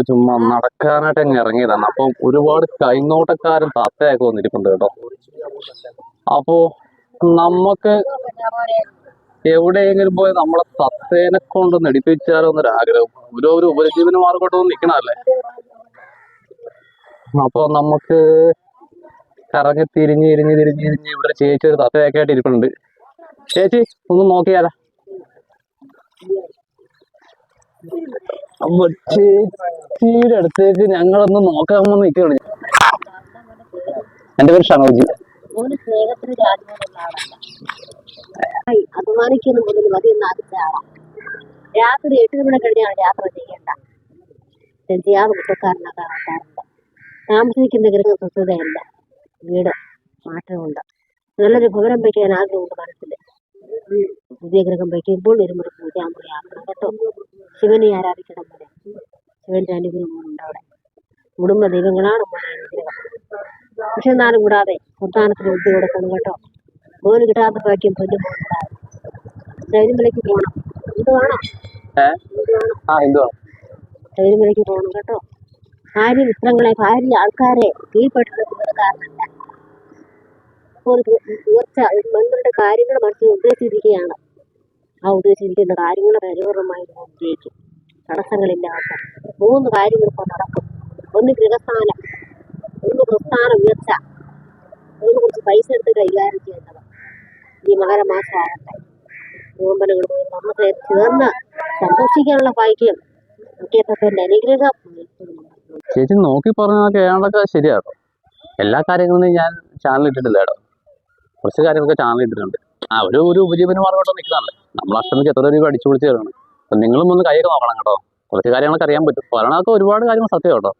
ചുമ്മാ നടക്കാനായിട്ട് അങ്ങ് ഇറങ്ങിയതാണ്. അപ്പം ഒരുപാട് കൈനോട്ടക്കാരും തത്തയൊക്കെ വന്നിരിപ്പുണ്ട് കേട്ടോ. അപ്പോ നമുക്ക് എവിടെയെങ്കിലും പോയി നമ്മളെ തത്തേനെ കൊണ്ട് നെടിപ്പിച്ചാലോ എന്നൊരാഗ്രഹം. ഒരു ഉപജീവന മാർഗമായിട്ടൊന്നും നിൽക്കണല്ലേ. അപ്പൊ നമുക്ക് കറങ്ങി തിരിഞ്ഞ് ഇവിടെ ചേച്ചി ഒരു തത്തയൊക്കെ ആയിട്ട് ഇരിക്കുന്നുണ്ട്. ചേച്ചി ഒന്ന് നോക്കിയാലോ. അപ്പൊ ചേച്ചിയുടെ അടുത്തേക്ക് ഞങ്ങളൊന്ന് നോക്കാമെന്ന് നിൽക്കുകയാണ്. എന്റെ പേര് ഷനോജി. അപമാനിക്കുന്ന മുതൽ മതി എന്നാദിച്ച ആളാണ്. രാത്രി 8 മണി കഴിഞ്ഞാണ് യാത്ര ചെയ്യേണ്ട. ചെയ്യാതെ കുറ്റക്കാരനാകാറുണ്ട്. താമസിക്കുന്ന ഗൃഹ സ്വസ്ഥതയല്ല, വീട് മാറ്റമുണ്ട്. നല്ലൊരു ഭവനം വയ്ക്കാൻ ആഗ്രഹമുണ്ട് മനസ്സിൽ. പുതിയ ഗൃഹം വയ്ക്കുമ്പോൾ ഇരുമുറി പൂജാമുറിയാക്കണം കേട്ടോ. ശിവനെ ആരാധിക്കണം പോലെ ശിവന്റെ അനുഗ്രഹങ്ങളുണ്ട് അവിടെ. കുടുംബ ദൈവങ്ങളാണ് അനുഗ്രഹം. പക്ഷെ എന്നാലും കൂടാതെ സന്താനത്തിന് ബുദ്ധി കൊടുക്കണം കേട്ടോ. മോന് കിട്ടാത്ത ഭാഗ്യം പൊന്നു പോകാതെ ശബരിമലയ്ക്ക് പോകണം. ഇത് വേണം, ശബരിമലയ്ക്ക് പോകണം കേട്ടോ. ഭാര്യ മിത്രങ്ങളെ, ഭാര്യ ആൾക്കാരെ കീഴ്പ്പെട്ടിരിക്കുന്നത് കാരണമല്ല. ഒരു തീർച്ച മന്ത്രിയുടെ കാര്യങ്ങൾ മനസ്സിൽ ഉദ്ദേശിച്ചിരിക്കുകയാണ്. ആ ഉദ്ദേശിച്ചിരിക്കുന്ന കാര്യങ്ങൾ പരിപൂർണമായി വിജയിക്കും. തടസ്സങ്ങളില്ലാത്ത 3 കാര്യങ്ങൾ ഇപ്പോൾ നടക്കും. ഒന്ന് ഗൃഹസ്ഥാനം, ഒന്ന് പ്രസ്ഥാനം ഉയർച്ച, ഒന്ന് കുറച്ച് പൈസ എടുത്ത് കൈകാര്യം ചെയ്യേണ്ടത്. ഈ മകരമാസമാകട്ടെ നോമ്പലുകൾ നമുക്ക് ചേർന്ന് സന്തോഷിക്കാനുള്ള ഭാഗ്യം മുഖ്യത്വത്തിന്റെ അനുഗ്രഹം. ചേച്ചി നോക്കി പറഞ്ഞതൊക്കെ ഏതാണ്ടൊക്കെ ശരിയാട്ടോ. എല്ലാ കാര്യങ്ങളും ഞാൻ ചാനൽ ഇട്ടിട്ടില്ല കേട്ടോ. കുറച്ച് കാര്യങ്ങളൊക്കെ ചാനൽ ഇട്ടിട്ടുണ്ട്. ഒരു ഉപജീവന മാർഗമായിട്ട് നിൽക്കുന്നതല്ലേ. നമ്മൾ അഷ്ടമിക്ക് എത്ര രൂപ അടിച്ചു പൊളിച്ച് തരണം. അപ്പം നിങ്ങളും ഒന്ന് കൈയൊക്കെ നോക്കണം കേട്ടോ. കുറച്ച് കാര്യങ്ങളൊക്കെ അറിയാൻ പറ്റും. പറയണതൊക്കെ ഒരുപാട് കാര്യങ്ങൾ സത്യം കേട്ടോ.